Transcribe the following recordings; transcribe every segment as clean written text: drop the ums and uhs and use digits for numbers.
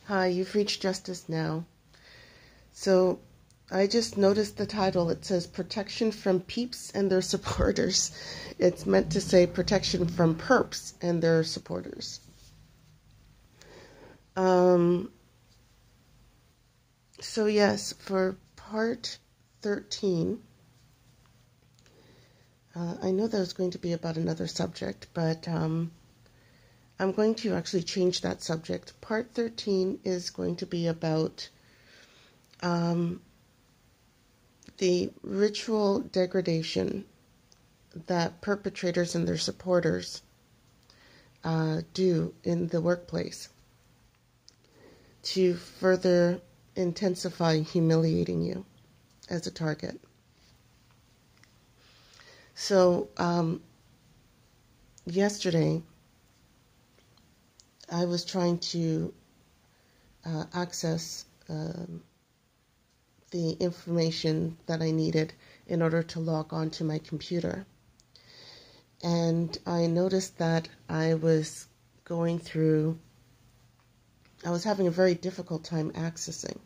Hi, you've reached Justice Now. So I just noticed the title. It says Protection from Peeps and Their Supporters. It's meant to say Protection from Perps and Their Supporters. So yes, for part 13, I know that was going to be about another subject, but I'm going to actually change that subject. Part 13 is going to be about the ritual degradation that perpetrators and their supporters do in the workplace to further intensify humiliating you as a target. So yesterday I was trying to access the information that I needed in order to log on to my computer. And I noticed that I was having a very difficult time accessing.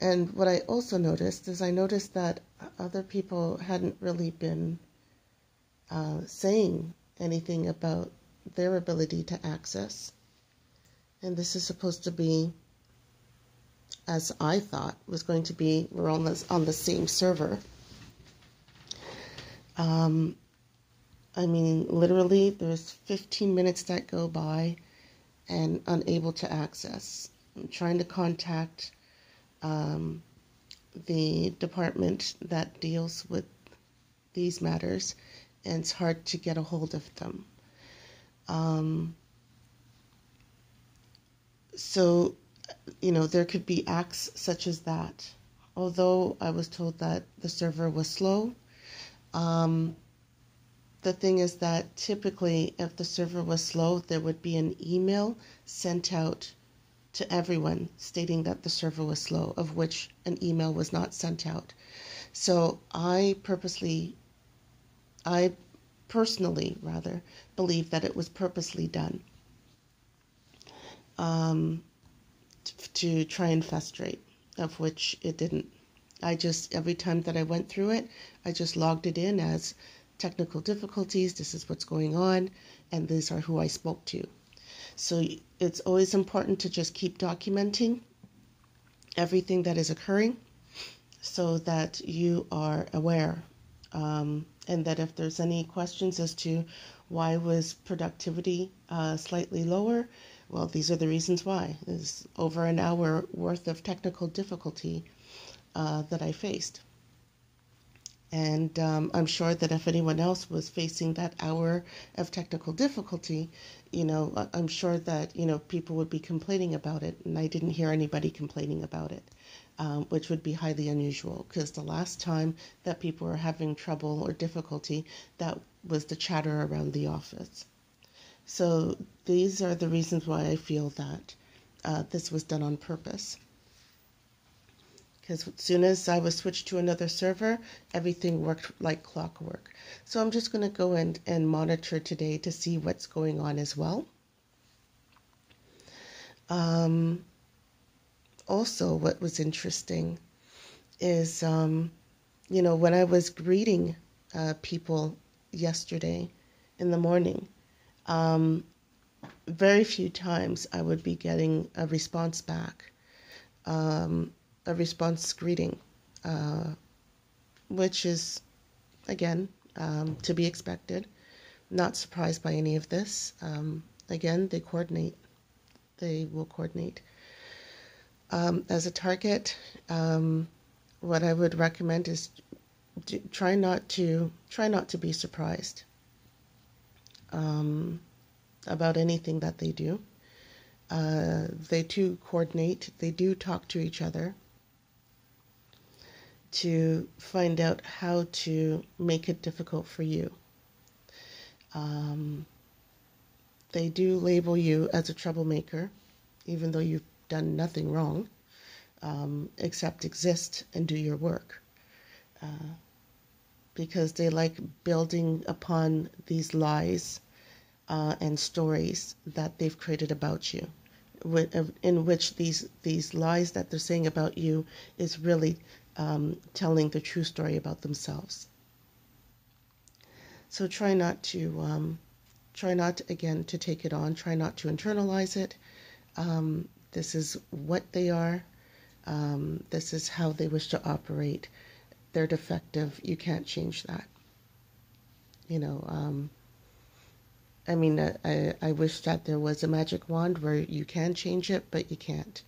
And what I also noticed is that other people hadn't really been saying anything about their ability to access. And this is supposed to be, as I thought, was going to be, we're on the same server. I mean, literally, there's 15 minutes that go by and unable to access. I'm trying to contact the department that deals with these matters, and it's hard to get a hold of them. So, there could be acts such as that. Although I was told that the server was slow, the thing is that typically if the server was slow, there would be an email sent out to everyone stating that the server was slow, of which an email was not sent out. So I personally believe that it was purposely done to try and frustrate, of which it didn't. Every time that I went through it, I just logged it in as technical difficulties, this is what's going on, and these are who I spoke to. So it's always important to just keep documenting everything that is occurring so that you are aware, and that if there's any questions as to why was productivity slightly lower, well, these are the reasons why. There's over an hour worth of technical difficulty that I faced. And I'm sure that if anyone else was facing that hour of technical difficulty, I'm sure that, people would be complaining about it. And I didn't hear anybody complaining about it, which would be highly unusual, because the last time that people were having trouble or difficulty, that was the chatter around the office. So these are the reasons why I feel that this was done on purpose. Because as soon as I was switched to another server, everything worked like clockwork. So I'm just going to go in and monitor today to see what's going on as well. Also, what was interesting is, when I was greeting people yesterday in the morning, very few times I would be getting a response back. A response greeting, which is, again, to be expected. Not surprised by any of this. Again, they will coordinate. As a target, what I would recommend is try not to be surprised about anything that they do. They do coordinate. They do talk to each other to find out how to make it difficult for you. They do label you as a troublemaker, even though you've done nothing wrong, except exist and do your work. Because they like building upon these lies and stories that they've created about you, in which these lies that they're saying about you is really telling the true story about themselves. So try not again to take it on. Try not to internalize it. This is what they are. This is how they wish to operate. They're defective. You can't change that. You know, I mean, I wish that there was a magic wand where you can change it, but you can't.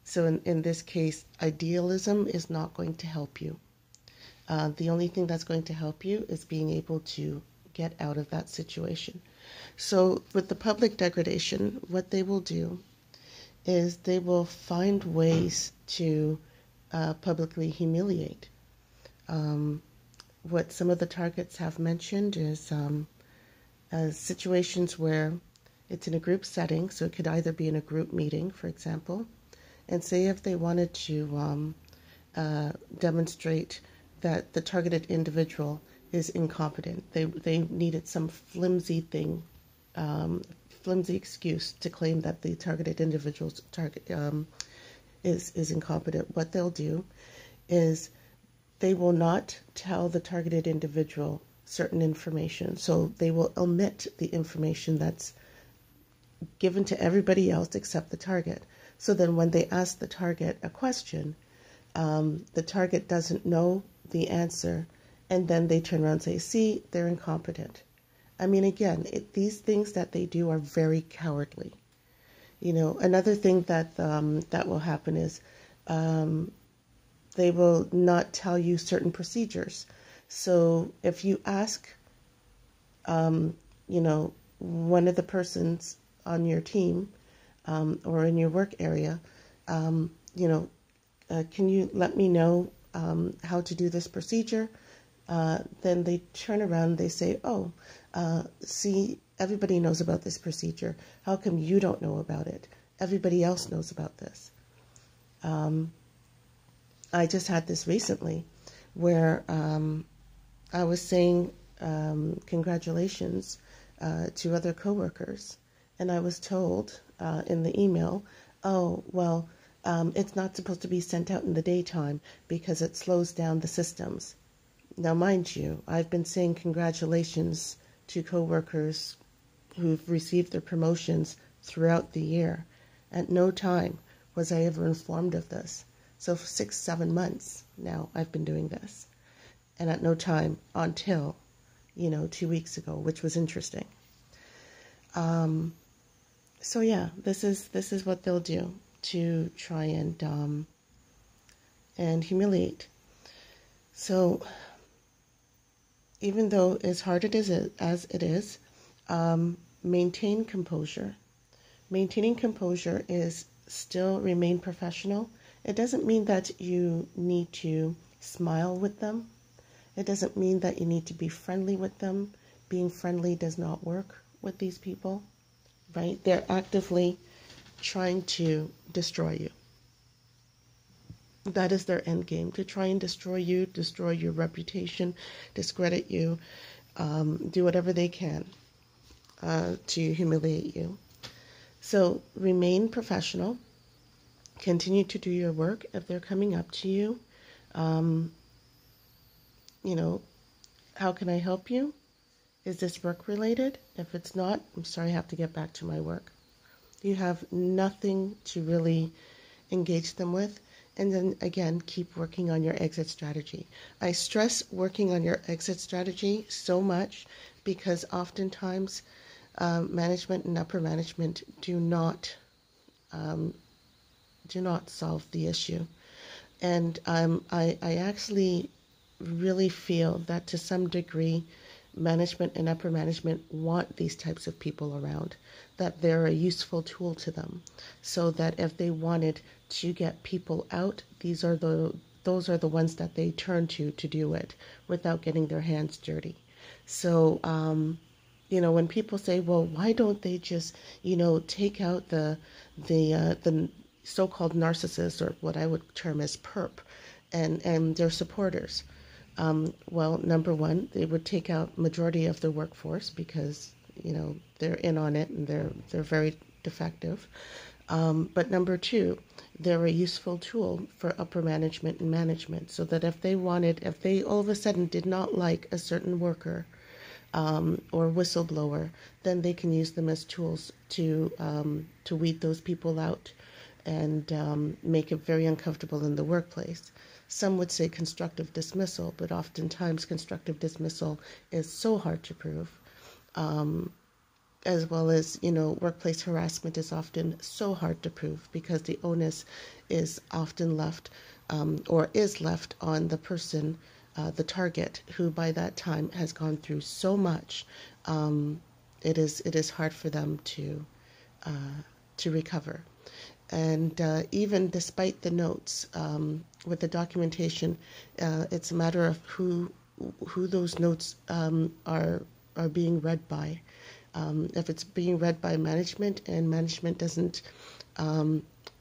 So in this case, idealism is not going to help you. The only thing that's going to help you is being able to get out of that situation. So with the public degradation, what they will do is they will find ways to publicly humiliate. What some of the targets have mentioned is situations where it's in a group setting, so it could either be in a group meeting, for example, and say if they wanted to demonstrate that the targeted individual is incompetent. They needed some flimsy thing, flimsy excuse to claim that the targeted individual's is incompetent. What they'll do is they will not tell the targeted individual certain information. So they will omit the information that's given to everybody else except the target. So then when they ask the target a question, the target doesn't know the answer, and then they turn around and say, see, they're incompetent. I mean, again, these things that they do are very cowardly. You know, another thing that that will happen is they will not tell you certain procedures. So if you ask, you know, one of the persons on your team or in your work area, you know, can you let me know how to do this procedure? Then they turn around and they say, oh, see, everybody knows about this procedure. How come you don't know about it? Everybody else knows about this. I just had this recently where I was saying congratulations to other coworkers, and I was told in the email, oh, well, it's not supposed to be sent out in the daytime because it slows down the systems. Now, mind you, I've been saying congratulations to coworkers who've received their promotions throughout the year. At no time was I ever informed of this. So for 6-7 months now, I've been doing this. And at no time until, 2 weeks ago, which was interesting. So yeah, this is what they'll do to try and humiliate. So even though as hard as it is, maintain composure. Maintaining composure is still remain professional. It doesn't mean that you need to smile with them. It doesn't mean that you need to be friendly with them. Being friendly does not work with these people, right? They're actively trying to destroy you. That is their end game, to try and destroy you, destroy your reputation, discredit you, do whatever they can to humiliate you. So remain professional. Continue to do your work. If they're coming up to you, how can I help you? Is this work related? If it's not, I'm sorry, I have to get back to my work. You have nothing to really engage them with. And then again, keep working on your exit strategy. I stress working on your exit strategy so much because oftentimes management and upper management do not solve the issue. And I actually really feel that to some degree, management and upper management want these types of people around, that they're a useful tool to them, so that if they wanted to get people out, those are the ones that they turn to do it without getting their hands dirty. So, when people say, well, why don't they just, take out the so-called narcissists, or what I would term as perp, and their supporters? Well, number one, they would take out majority of the workforce because, they're in on it and they're very defective. But number two, they're a useful tool for upper management and management, so that if they all of a sudden did not like a certain worker or whistleblower, then they can use them as tools to weed those people out and make it very uncomfortable in the workplace. Some would say constructive dismissal, but oftentimes constructive dismissal is so hard to prove. As well as, workplace harassment is often so hard to prove because the onus is often left or is left on the person, the target, who by that time has gone through so much. It is hard for them to recover. And even despite the notes, with the documentation, it's a matter of who those notes are being read by. If it's being read by management and management doesn't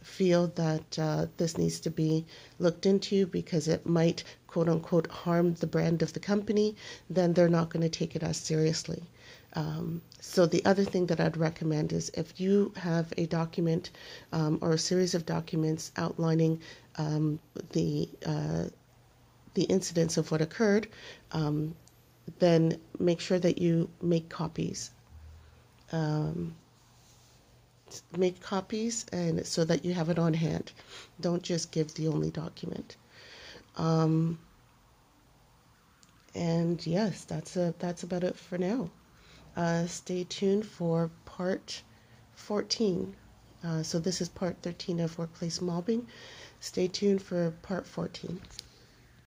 feel that this needs to be looked into because it might, quote unquote, harm the brand of the company, then they're not going to take it as seriously. So the other thing that I'd recommend is if you have a document or a series of documents outlining the incidents of what occurred, then make sure that you make copies. Make copies and so that you have it on hand. Don't just give the only document. And yes, that's about it for now. Stay tuned for part 14. So this is part 13 of workplace mobbing. Stay tuned for part 14.